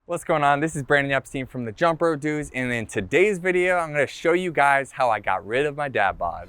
What's going on? This is Brandon Epstein from the Jump Rope Dudes, and in today's video, I'm going to show you guys how I got rid of my dad bod.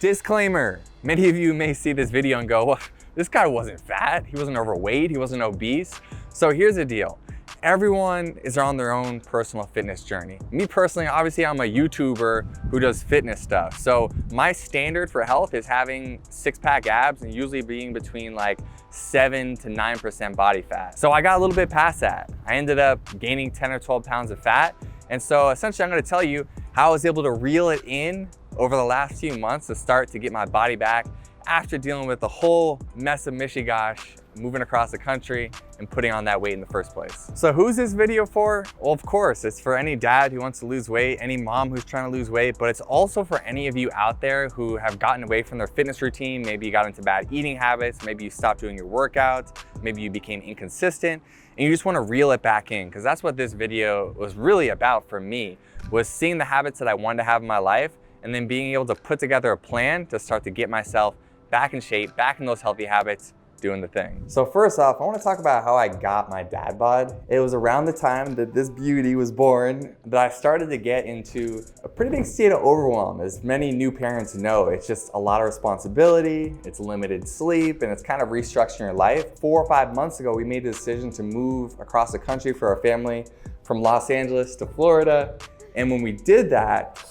Disclaimer, many of you may see this video and go, well, this guy wasn't fat, he wasn't overweight, he wasn't obese. So here's the deal. Everyone is on their own personal fitness journey. Me personally, obviously I'm a YouTuber who does fitness stuff. So my standard for health is having six-pack abs and usually being between like 7 to 9% body fat. So I got a little bit past that. I ended up gaining 10 or 12 pounds of fat. And so essentially I'm gonna tell you how I was able to reel it in over the last few months to start to get my body back after dealing with the whole mess of mishigosh, moving across the country and putting on that weight in the first place. So who's this video for? Well, of course, it's for any dad who wants to lose weight, any mom who's trying to lose weight, but it's also for any of you out there who have gotten away from their fitness routine. Maybe you got into bad eating habits, maybe you stopped doing your workouts, maybe you became inconsistent, and you just want to reel it back in, because that's what this video was really about for me, was seeing the habits that I wanted to have in my life and then being able to put together a plan to start to get myself back in shape, back in those healthy habits, doing the thing. So first off, I want to talk about how I got my dad bod. It was around the time that this beauty was born that I started to get into a pretty big state of overwhelm. As many new parents know, it's just a lot of responsibility, it's limited sleep, and it's kind of restructuring your life. 4 or 5 months ago, we made the decision to move across the country for our family from Los Angeles to Florida. And when we did that,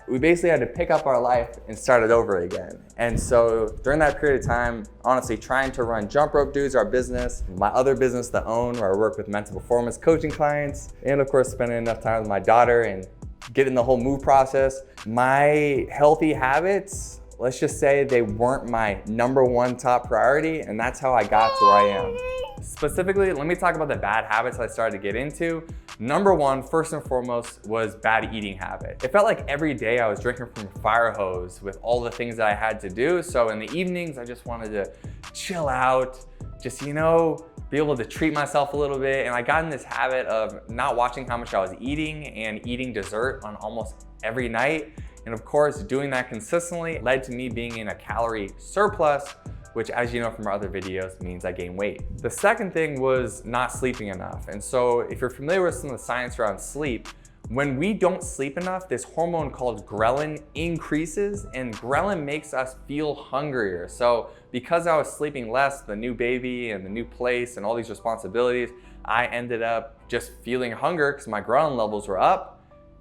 we basically had to pick up our life and start it over again. And so during that period of time, honestly, trying to run Jump Rope Dudes, our business, my other business, The Own, where I work with mental performance coaching clients, and of course, spending enough time with my daughter and getting the whole move process, my healthy habits, let's just say they weren't my #1 top priority, and that's how I got to where I am. Specifically, let me talk about the bad habits I started to get into. #1, first and foremost, was bad eating habit. It felt like every day I was drinking from a fire hose with all the things that I had to do. So in the evenings, I just wanted to chill out, just, be able to treat myself a little bit. And I got in this habit of not watching how much I was eating and eating dessert on almost every night. And of course, doing that consistently led to me being in a calorie surplus, which, as you know from our other videos, means I gain weight. The second thing was not sleeping enough. And so if you're familiar with some of the science around sleep, when we don't sleep enough, this hormone called ghrelin increases, and ghrelin makes us feel hungrier. So because I was sleeping less, the new baby and the new place and all these responsibilities, I ended up just feeling hunger because my ghrelin levels were up.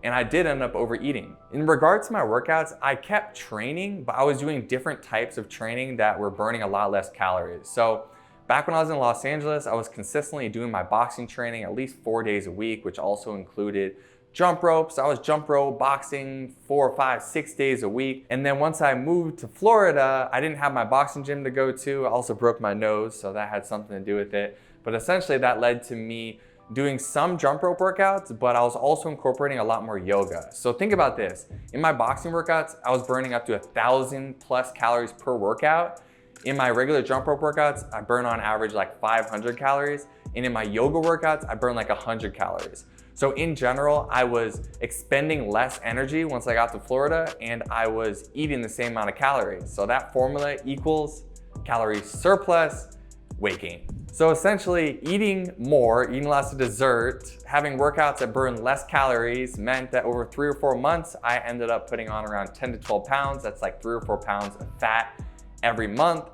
And I did end up overeating. In regards to my workouts, I kept training, but I was doing different types of training that were burning a lot less calories. So back when I was in Los Angeles, I was consistently doing my boxing training at least 4 days a week, which also included jump ropes. I was jump rope boxing 4, 5, 6 days a week. And then once I moved to Florida, I didn't have my boxing gym to go to. I also broke my nose, so that had something to do with it. But essentially that led to me doing some jump rope workouts, but I was also incorporating a lot more yoga. So think about this. In my boxing workouts, I was burning up to 1,000+ calories per workout. In my regular jump rope workouts, I burn on average like 500 calories. And in my yoga workouts, I burn like 100 calories. So in general, I was expending less energy once I got to Florida, and I was eating the same amount of calories. So that formula equals calorie surplus, weight gain. So essentially, eating more, eating less of dessert, having workouts that burn less calories meant that over 3 or 4 months, I ended up putting on around 10 to 12 pounds. That's like 3 or 4 pounds of fat every month.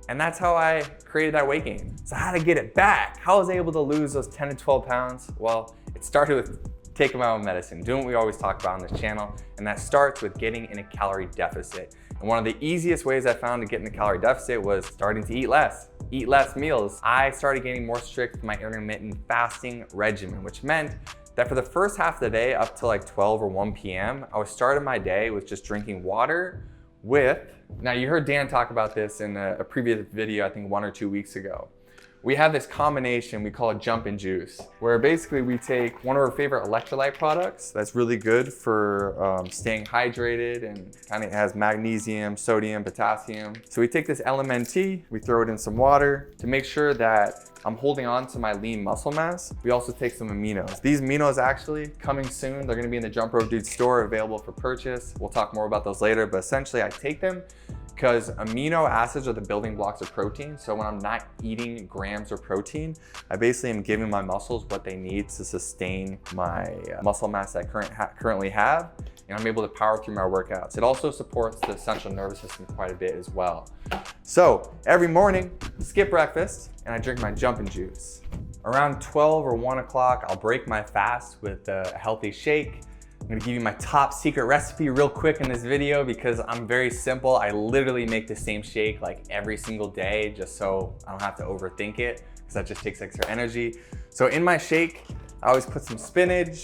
And that's how I created that weight gain. So how to get it back? How was I able to lose those 10 to 12 pounds? Well, it started with taking my own medicine, doing what we always talk about on this channel. And that starts with getting in a calorie deficit. And one of the easiest ways I found to get in the calorie deficit was starting to eat less meals. I started getting more strict with my intermittent fasting regimen, which meant that for the first half of the day up to like 12 or 1 p.m., I was starting my day with just drinking water now you heard Dan talk about this in a previous video, I think 1 or 2 weeks ago. We have this combination we call it jump and juice, where basically we take one of our favorite electrolyte products that's really good for staying hydrated and kind of has magnesium, sodium, potassium. So we take this LMNT, we throw it in some water to make sure that I'm holding on to my lean muscle mass. We also take some aminos. These aminos actually coming soon. They're gonna be in the Jump Rope Dude store, available for purchase. We'll talk more about those later, but essentially I take them, because amino acids are the building blocks of protein. So when I'm not eating grams of protein, I basically am giving my muscles what they need to sustain my muscle mass that I currently have, and I'm able to power through my workouts. It also supports the central nervous system quite a bit as well. So every morning, skip breakfast, and I drink my jumping juice. Around 12 or 1 o'clock, I'll break my fast with a healthy shake. I'm gonna give you my top secret recipe real quick in this video because I'm very simple. I literally make the same shake like every single day just so I don't have to overthink it, because that just takes extra energy. So in my shake, I always put some spinach,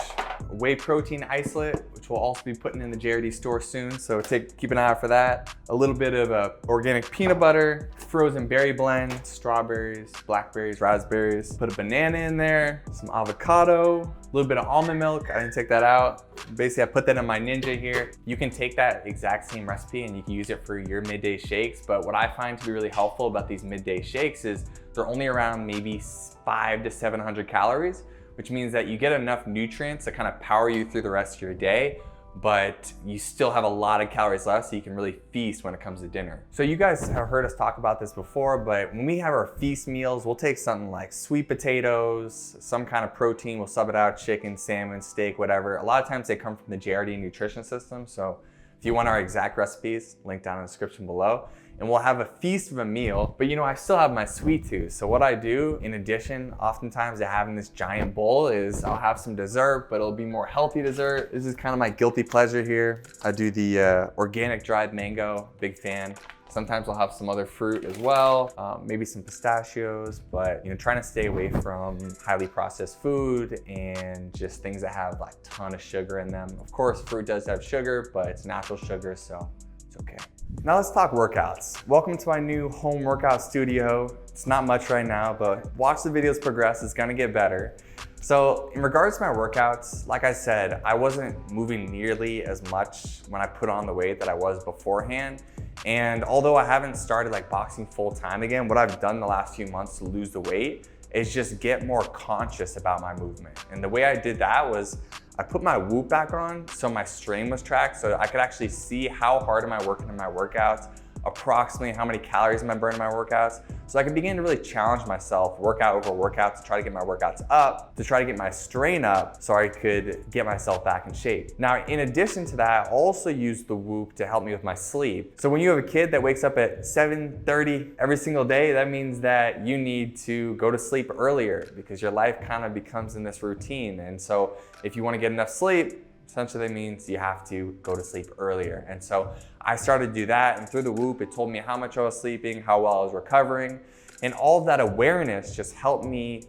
whey protein isolate, which we'll also be putting in the JRD store soon, so keep an eye out for that. A little bit of organic peanut butter, frozen berry blend, strawberries, blackberries, raspberries. Put a banana in there, some avocado, a little bit of almond milk. I didn't take that out. Basically, I put that in my Ninja here. You can take that exact same recipe and you can use it for your midday shakes, but what I find to be really helpful about these midday shakes is they're only around maybe 500 to 700 calories, which means that you get enough nutrients to kind of power you through the rest of your day, but you still have a lot of calories left, so you can really feast when it comes to dinner. So you guys have heard us talk about this before, but when we have our feast meals, we'll take something like sweet potatoes, some kind of protein, we'll sub it out, chicken, salmon, steak, whatever. A lot of times they come from the JRD nutrition system, so if you want our exact recipes, link down in the description below. And we'll have a feast of a meal, but I still have my sweet tooth. So what I do, in addition, oftentimes to having this giant bowl, is I'll have some dessert, but it'll be more healthy dessert. This is kind of my guilty pleasure here. I do the organic dried mango, big fan. Sometimes I'll have some other fruit as well, maybe some pistachios, but trying to stay away from highly processed food and just things that have like a ton of sugar in them. Of course, fruit does have sugar, but it's natural sugar, so it's okay. Now let's talk workouts. Welcome to my new home workout studio. It's not much right now, but watch the videos progress, it's gonna get better. So in regards to my workouts, like I said, I wasn't moving nearly as much when I put on the weight that I was beforehand. And although I haven't started like boxing full time again, what I've done the last few months to lose the weight is just get more conscious about my movement. And the way I did that was I put my Whoop back on so my strain was tracked, so I could actually see how hard am I working in my workouts, approximately how many calories am I burning in my workouts, so I could begin to really challenge myself workout over workout to try to get my workouts up, to try to get my strain up so I could get myself back in shape. Now, in addition to that, I also use the Whoop to help me with my sleep. So when you have a kid that wakes up at 7:30 every single day, that means that you need to go to sleep earlier because your life kind of becomes in this routine. And so if you want to get enough sleep, essentially that means you have to go to sleep earlier. And so I started to do that, and through the Whoop, it told me how much I was sleeping, how well I was recovering, and all of that awareness just helped me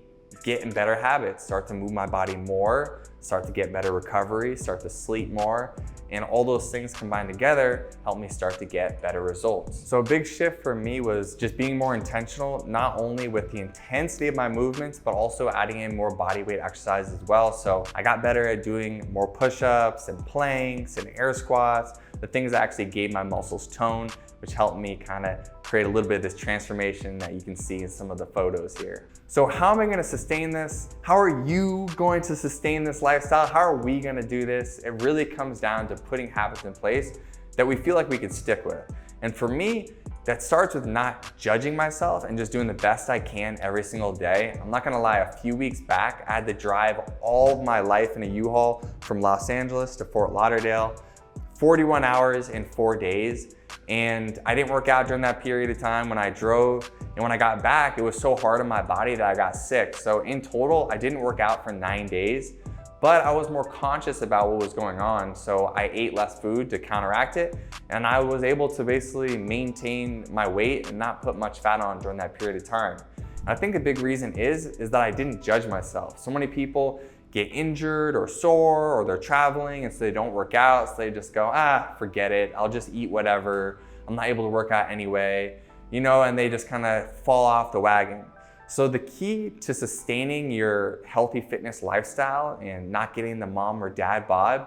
get in better habits, start to move my body more, start to get better recovery, start to sleep more, and all those things combined together helped me start to get better results. So a big shift for me was just being more intentional, not only with the intensity of my movements, but also adding in more body weight exercise as well. So I got better at doing more push-ups and planks and air squats, the things that actually gave my muscles tone, which helped me kind of create a little bit of this transformation that you can see in some of the photos here. So how am I gonna sustain this? How are you going to sustain this lifestyle? How are we gonna do this? It really comes down to putting habits in place that we feel like we can stick with. And for me, that starts with not judging myself and just doing the best I can every single day. I'm not gonna lie, a few weeks back, I had to drive all of my life in a U-Haul from Los Angeles to Fort Lauderdale, 41 hours in 4 days. And I didn't work out during that period of time when I drove. And when I got back, it was so hard on my body that I got sick. So in total, I didn't work out for 9 days, but I was more conscious about what was going on. So I ate less food to counteract it. And I was able to basically maintain my weight and not put much fat on during that period of time. And I think a big reason is that I didn't judge myself. So many people get injured or sore, or they're traveling and so they don't work out, so they just go, forget it, I'll just eat whatever, I'm not able to work out anyway, and they just kind of fall off the wagon. So the key to sustaining your healthy fitness lifestyle and not getting the mom or dad bod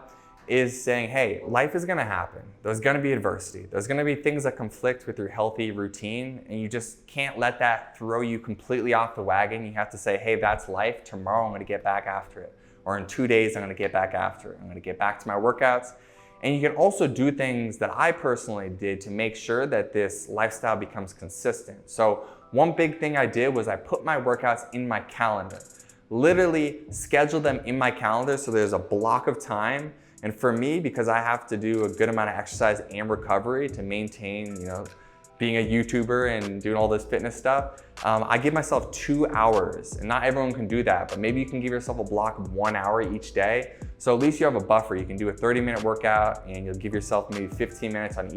is saying, hey, life is gonna happen. There's gonna be adversity. There's gonna be things that conflict with your healthy routine, and you just can't let that throw you completely off the wagon. You have to say, hey, that's life. Tomorrow I'm gonna get back after it. Or in 2 days, I'm gonna get back after it. I'm gonna get back to my workouts. And you can also do things that I personally did to make sure that this lifestyle becomes consistent. So one big thing I did was I put my workouts in my calendar. Literally schedule them in my calendar so there's a block of time. And for me, because I have to do a good amount of exercise and recovery to maintain, being a YouTuber and doing all this fitness stuff, I give myself 2 hours, and not everyone can do that, but maybe you can give yourself a block of 1 hour each day. So at least you have a buffer. You can do a 30-minute workout and you'll give yourself maybe 15 minutes on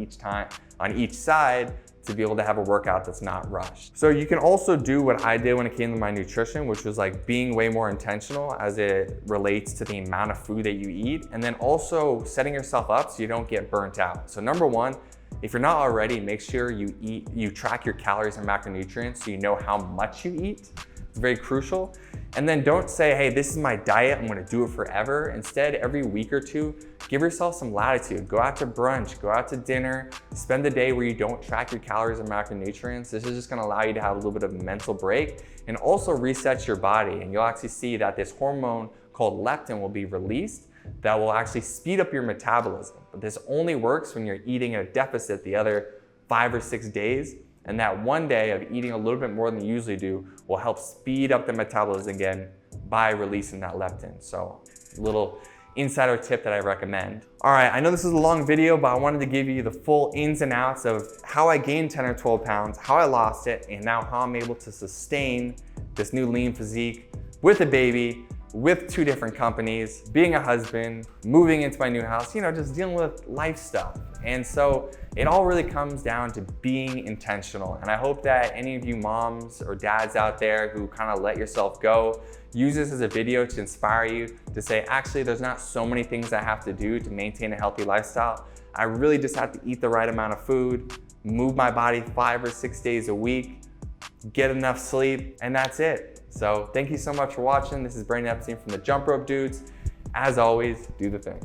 each side to be able to have a workout that's not rushed. So you can also do what I did when it came to my nutrition, which was like being way more intentional as it relates to the amount of food that you eat, and then also setting yourself up so you don't get burnt out. So number one, if you're not already, make sure you track your calories and macronutrients so you know how much you eat. It's very crucial. And then don't say, hey, this is my diet, I'm gonna do it forever. Instead, every week or two, give yourself some latitude. Go out to brunch, go out to dinner, spend the day where you don't track your calories and macronutrients. This is just gonna allow you to have a little bit of a mental break and also reset your body. And you'll actually see that this hormone called leptin will be released that will actually speed up your metabolism. But this only works when you're eating at a deficit the other 5 or 6 days. And that one day of eating a little bit more than you usually do will help speed up the metabolism again by releasing that leptin. So a little insider tip that I recommend. All right, I know this is a long video, but I wanted to give you the full ins and outs of how I gained 10 or 12 pounds, how I lost it, and now how I'm able to sustain this new lean physique with a baby, with 2 different companies, being a husband, moving into my new house, just dealing with life stuff. And so it all really comes down to being intentional. And I hope that any of you moms or dads out there who kind of let yourself go, use this as a video to inspire you to say, actually, there's not so many things I have to do to maintain a healthy lifestyle. I really just have to eat the right amount of food, move my body 5 or 6 days a week, get enough sleep, and that's it. So thank you so much for watching. This is Brandon Epstein from the Jump Rope Dudes. As always, do the thing.